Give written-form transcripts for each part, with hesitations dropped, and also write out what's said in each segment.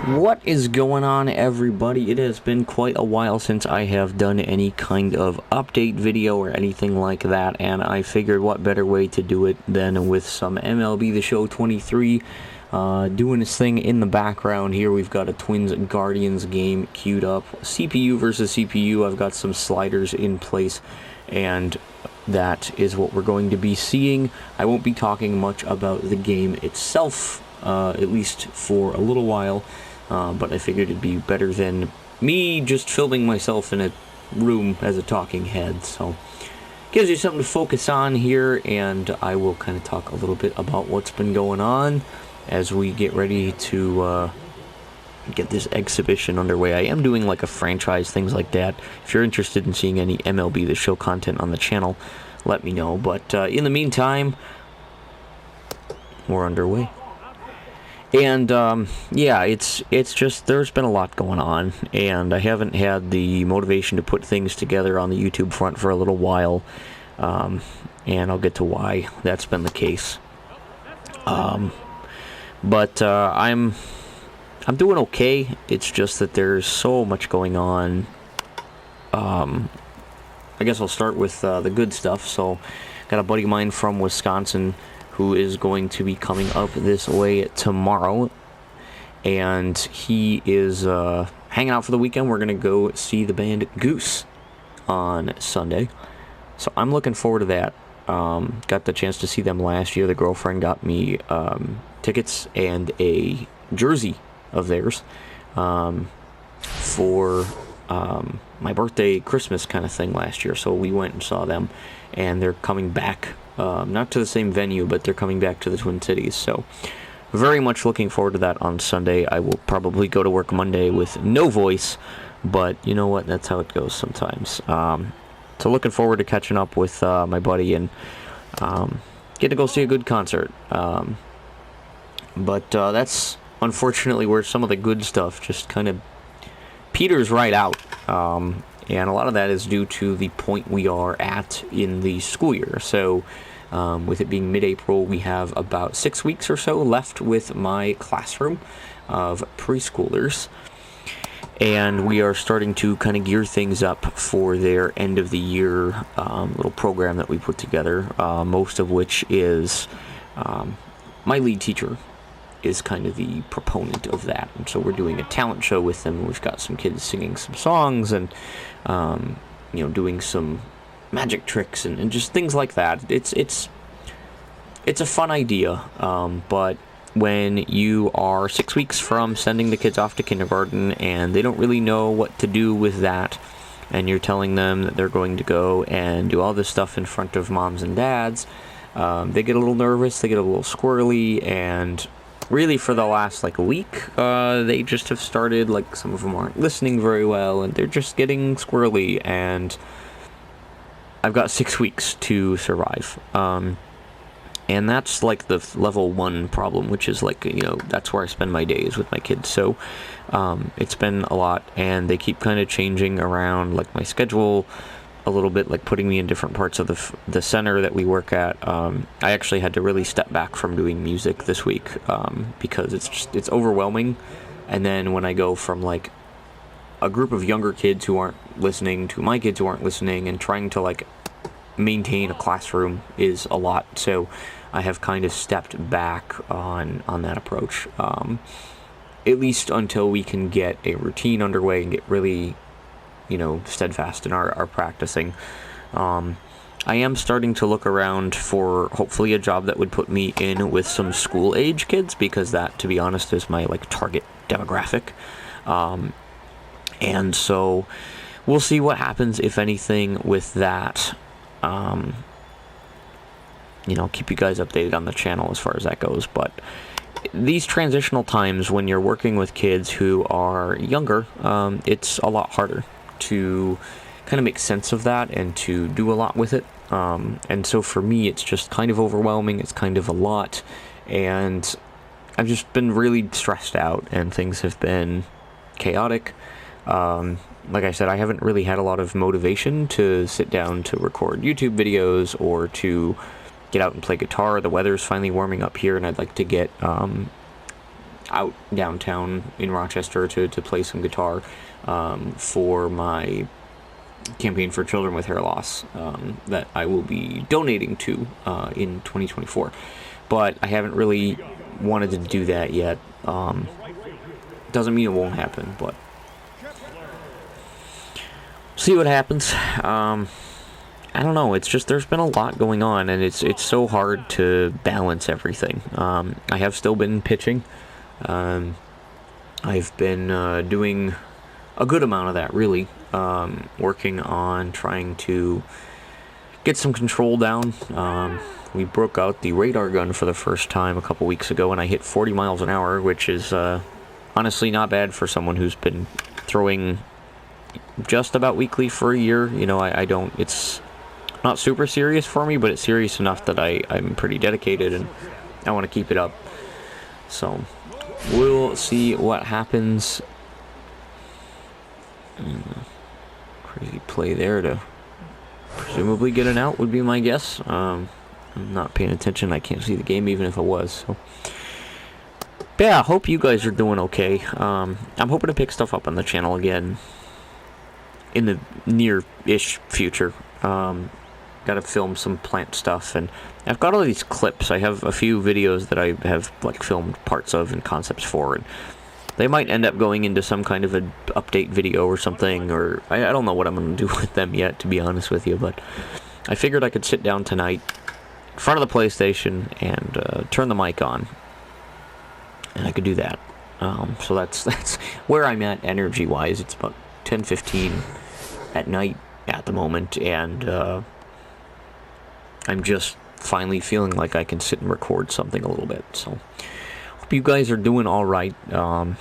What is going on, everybody? It has been quite a while since I have done any kind of update video or anything like that, and I figured what better way to do it than with some MLB The Show 23 doing his thing in the background. Here we've got a Twins Guardians game queued up. CPU versus CPU. I've got some sliders in place, and that is what we're going to be seeing. I won't be talking much about the game itself, at least for a little while. But I figured it'd be better than me just filming myself in a room as a talking head. So, gives you something to focus on here, and I will kind of talk a little bit about what's been going on as we get ready to get this exhibition underway. I am doing like a franchise, things like that. If you're interested in seeing any MLB The Show content on the channel, let me know. But in the meantime, we're underway. And, yeah, it's just, there's been a lot going on, and I haven't had the motivation to put things together on the YouTube front for a little while, and I'll get to why that's been the case. But I'm doing okay. It's just that there's so much going on. I guess I'll start with the good stuff. So, got a buddy of mine from Wisconsin who is going to be coming up this way tomorrow, and he is hanging out for the weekend. We're going to go see the band Goose on Sunday, so I'm looking forward to that. Got the chance to see them last year. The girlfriend got me tickets and a jersey of theirs for my birthday, Christmas kind of thing last year, so we went and saw them, and they're coming back. Not to the same venue, but they're coming back to the Twin Cities, so very much looking forward to that on Sunday. I will probably go to work Monday with no voice, but you know what, that's how it goes sometimes. So looking forward to catching up with my buddy and get to go see a good concert. But that's unfortunately where some of the good stuff just kind of peters right out. And a lot of that is due to the point we are at in the school year. So, with it being mid-April, we have about 6 weeks or so left with my classroom of preschoolers. And we are starting to kind of gear things up for their end-of-the-year little program that we put together, most of which is my lead teacher is kind of the proponent of that, and so we're doing a talent show with them. We've got some kids singing some songs and doing some magic tricks and just things like that. It's a fun idea, but when you are 6 weeks from sending the kids off to kindergarten and they don't really know what to do with that, and you're telling them that they're going to go and do all this stuff in front of moms and dads, they get a little nervous, they get a little squirrely, and really, for the last, week, they just have started, some of them aren't listening very well, and they're just getting squirrely, and I've got 6 weeks to survive. And that's, the level 1 problem, which is, that's where I spend my days with my kids. So, it's been a lot, and they keep kind of changing around, my schedule a little bit, putting me in different parts of the center that we work at. I actually had to really step back from doing music this week because it's overwhelming. And then when I go from a group of younger kids who aren't listening to my kids who aren't listening, and trying to maintain a classroom is a lot. So I have kind of stepped back on that approach, at least until we can get a routine underway and get really steadfast in our practicing. I am starting to look around for hopefully a job that would put me in with some school age kids, because that, to be honest, is my target demographic. And so we'll see what happens, if anything, with that. Keep you guys updated on the channel as far as that goes. But these transitional times when you're working with kids who are younger, it's a lot harder to kind of make sense of that and to do a lot with it. And so for me, it's just kind of overwhelming. It's kind of a lot. And I've just been really stressed out, and things have been chaotic. Like I said, I haven't really had a lot of motivation to sit down to record YouTube videos or to get out and play guitar. The weather's finally warming up here, and I'd like to get out downtown in Rochester to play some guitar for my campaign for children with hair loss that I will be donating to in 2024. But I haven't really wanted to do that yet. Doesn't mean it won't happen, but see what happens. I don't know. It's just there's been a lot going on, and it's so hard to balance everything. I have still been pitching. I've been doing a good amount of that, really. Working on trying to get some control down. We broke out the radar gun for the first time a couple weeks ago, and I hit 40 miles an hour, which is honestly not bad for someone who's been throwing just about weekly for a year. You know, I don't, it's not super serious for me, but it's serious enough that I'm pretty dedicated, and I want to keep it up. So we'll see what happens. Crazy play there to presumably get an out would be my guess. I'm not paying attention. I can't see the game even if I was. So, but yeah, I hope you guys are doing okay. I'm hoping to pick stuff up on the channel again in the near-ish future. Got to film some plant stuff, and I've got all these clips. I have a few videos that I have like filmed parts of and concepts for, and they might end up going into some kind of an update video or something, or I don't know what I'm going to do with them yet, to be honest with you, but I figured I could sit down tonight in front of the PlayStation and turn the mic on, and I could do that. So that's where I'm at energy-wise. It's about 10:15 at night at the moment, and I'm just finally feeling like I can sit and record something a little bit, so hope you guys are doing all right. I'm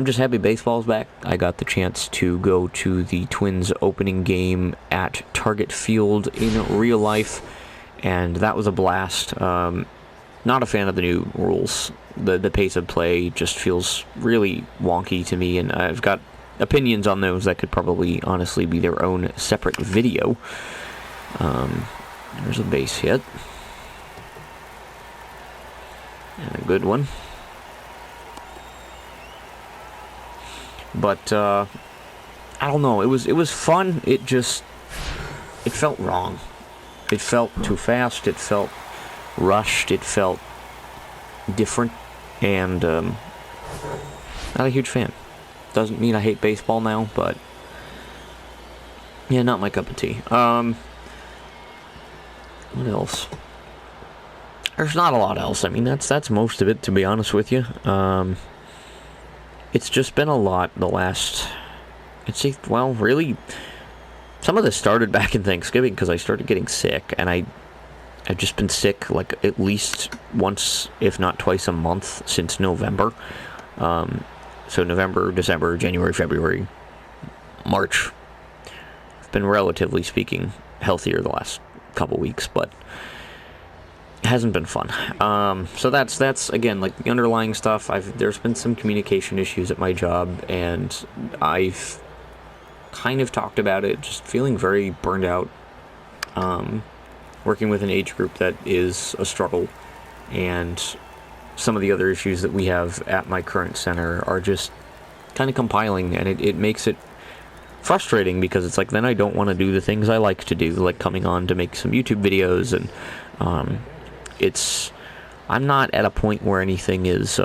just happy baseball's back. I got the chance to go to the Twins opening game at Target Field in real life, and that was a blast. Not a fan of the new rules. The pace of play just feels really wonky to me, and I've got opinions on those that could probably honestly be their own separate video. There's a base hit. And a good one. But I don't know. It was fun. It felt wrong. It felt too fast. It felt rushed. It felt different, and not a huge fan. Doesn't mean I hate baseball now, but yeah, not my cup of tea. What else? There's not a lot else. I mean, that's most of it, to be honest with you. It's just been a lot the last, really, some of this started back in Thanksgiving because I started getting sick, and I've just been sick like at least once, if not twice a month since November. So November, December, January, February, March. I've been, relatively speaking, healthier the last couple weeks, but it hasn't been fun. So that's again, like, the underlying stuff. There's been some communication issues at my job, and I've kind of talked about it, just feeling very burned out. Working with an age group that is a struggle, and some of the other issues that we have at my current center are just kind of compiling, and it makes it frustrating, because it's like, then I don't want to do the things I like to do, like coming on to make some YouTube videos, and I'm not at a point where anything is,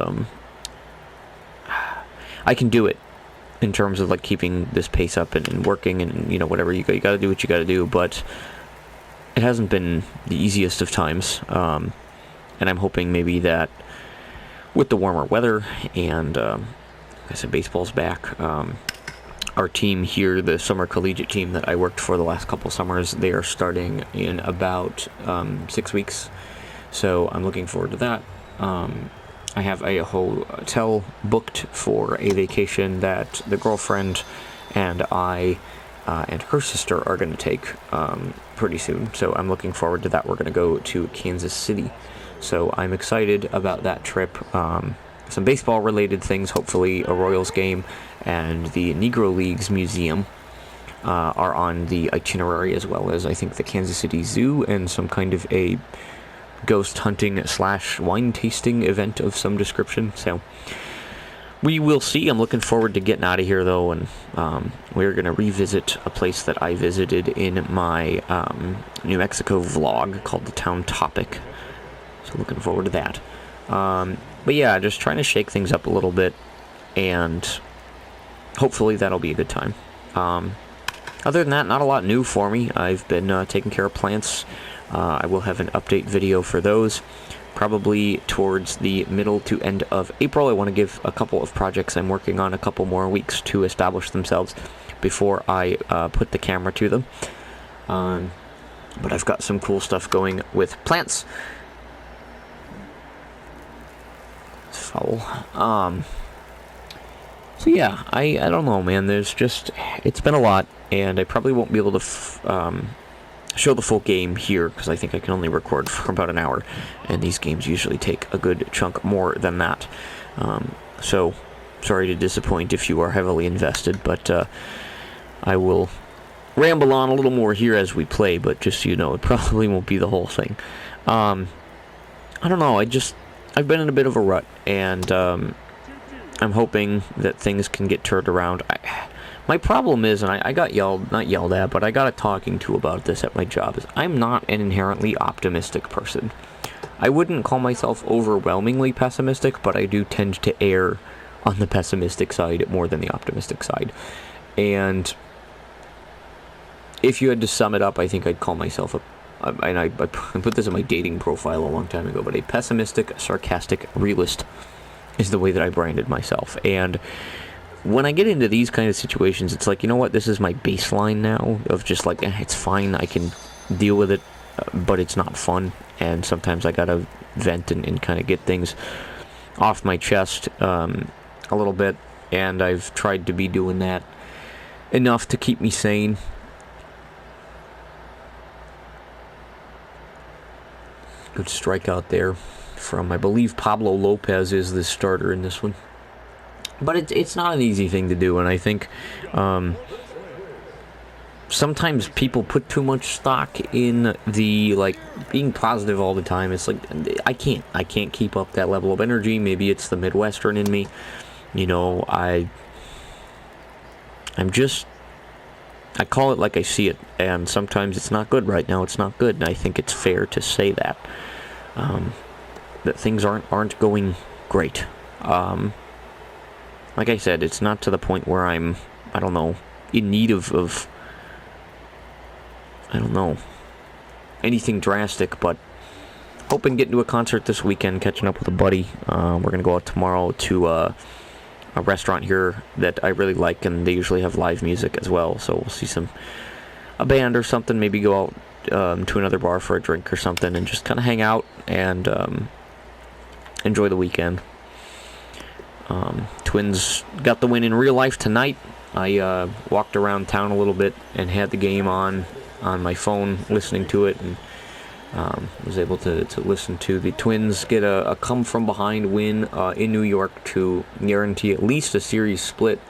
I can do it in terms of like keeping this pace up and working, and, you know, whatever, you got to do what you got to do, but it hasn't been the easiest of times, and I'm hoping maybe that with the warmer weather, and like I said, baseball's back. Our team here, the summer collegiate team that I worked for the last couple summers, they are starting in about 6 weeks, so I'm looking forward to that. I have a hotel booked for a vacation that the girlfriend and I and her sister are going to take pretty soon, so I'm looking forward to that. We're going to go to Kansas City, so I'm excited about that trip. Some baseball-related things, hopefully a Royals game, and the Negro Leagues Museum are on the itinerary, as well as, I think, the Kansas City Zoo and some kind of a ghost hunting / wine tasting event of some description. So we will see. I'm looking forward to getting out of here, though, and we're going to revisit a place that I visited in my New Mexico vlog called The Town Topic. So looking forward to that. But yeah, just trying to shake things up a little bit, and hopefully that'll be a good time. Other than that, not a lot new for me. I've been taking care of plants. I will have an update video for those, probably towards the middle to end of April. I want to give a couple of projects I'm working on a couple more weeks to establish themselves before I put the camera to them. But I've got some cool stuff going with plants. It's foul. So yeah, I don't know, man. It's been a lot, and I probably won't be able to show the full game here, because I think I can only record for about an hour, and these games usually take a good chunk more than that. So, sorry to disappoint if you are heavily invested, but I will ramble on a little more here as we play, but just so you know, it probably won't be the whole thing. I don't know, I've been in a bit of a rut, and I'm hoping that things can get turned around. My problem is, and I got not yelled at, but I got a talking to about this at my job, is I'm not an inherently optimistic person. I wouldn't call myself overwhelmingly pessimistic, but I do tend to err on the pessimistic side more than the optimistic side. And if you had to sum it up, I think I'd call myself I put this in my dating profile a long time ago, but a pessimistic, sarcastic realist is the way that I branded myself. And when I get into these kind of situations, it's like, you know what, this is my baseline now, of just like, it's fine, I can deal with it, but it's not fun, and sometimes I gotta vent and kind of get things off my chest a little bit, and I've tried to be doing that enough to keep me sane. Good strikeout there from, I believe, Pablo Lopez is the starter in this one. But it's not an easy thing to do, and I think sometimes people put too much stock in the, like, being positive all the time. It's like, I can't keep up that level of energy. Maybe it's the Midwestern in me. You know, I call it like I see it, and sometimes it's not good. Right now it's not good, and I think it's fair to say that things aren't going great. Like I said, it's not to the point where I'm, I don't know, in need of I don't know, anything drastic, but hoping to get into a concert this weekend, catching up with a buddy. We're going to go out tomorrow to a restaurant here that I really like, and they usually have live music as well, so we'll see a band or something, maybe go out to another bar for a drink or something, and just kind of hang out and enjoy the weekend. Twins got the win in real life tonight. I walked around town a little bit and had the game on my phone, listening to it, and was able to listen to the Twins get a come-from-behind win in New York to guarantee at least a series split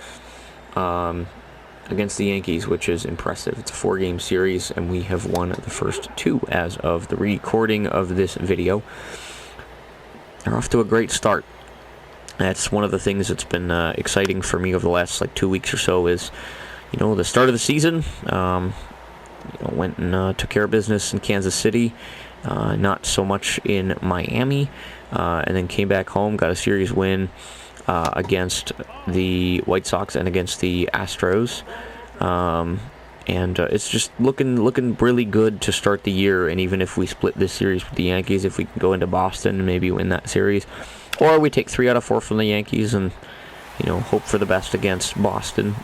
against the Yankees, which is impressive. It's a 4-game series, and we have won the first 2 as of the recording of this video. They're off to a great start. That's one of the things that's been exciting for me over the last 2 weeks or so is, the start of the season. Went and took care of business in Kansas City, not so much in Miami, and then came back home, got a series win against the White Sox and against the Astros. And it's just looking really good to start the year, and even if we split this series with the Yankees, if we can go into Boston and maybe win that series, or we take 3 out of 4 from the Yankees and, hope for the best against Boston.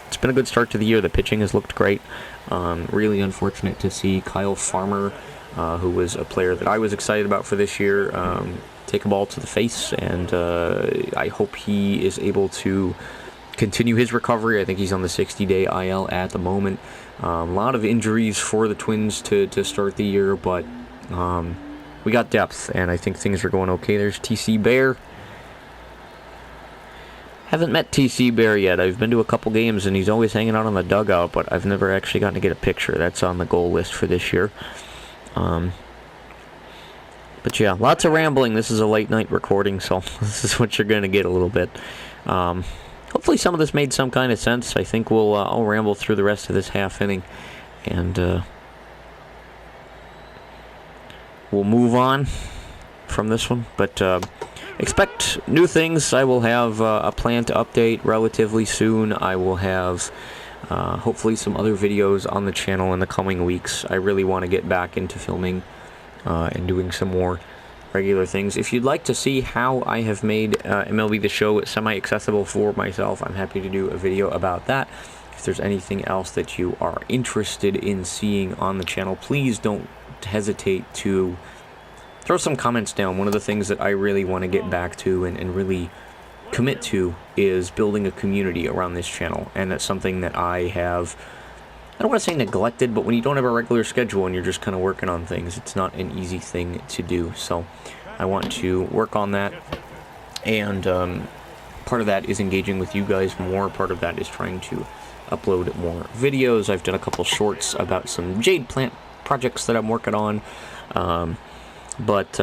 It's been a good start to the year. The pitching has looked great. Really unfortunate to see Kyle Farmer, who was a player that I was excited about for this year, take a ball to the face, and I hope he is able to continue his recovery. I think he's on the 60-day IL at the moment. A lot of injuries for the Twins to start the year, but we got depth, and I think things are going okay. There's TC Bear. Haven't met TC Bear yet. I've been to a couple games, and he's always hanging out on the dugout, but I've never actually gotten to get a picture. That's on the goal list for this year. But yeah, lots of rambling. This is a late night recording, so this is what you're going to get a little bit. Hopefully some of this made some kind of sense. I think I'll ramble through the rest of this half inning, and we'll move on from this one. But expect new things. I will have a plant update relatively soon. I will have hopefully some other videos on the channel in the coming weeks. I really want to get back into filming and doing some more regular things. If you'd like to see how I have made MLB The Show semi-accessible for myself, I'm happy to do a video about that. If there's anything else that you are interested in seeing on the channel, please don't hesitate to throw some comments down. One of the things that I really want to get back to and really commit to is building a community around this channel, and that's something that I don't want to say neglected, but when you don't have a regular schedule and you're just kind of working on things, it's not an easy thing to do. So I want to work on that, and part of that is engaging with you guys more. Part of that is trying to upload more videos. I've done a couple shorts about some jade plant projects that I'm working on, but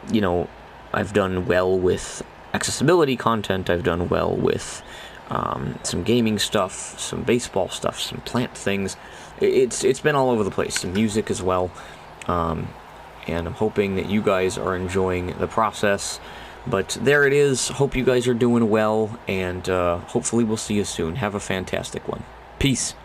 you know, I've done well with accessibility content. I've done well with some gaming stuff, some baseball stuff, some plant things. It's been all over the place. Some music as well, and I'm hoping that you guys are enjoying the process. But there it is. Hope you guys are doing well, and hopefully we'll see you soon. Have a fantastic one. Peace.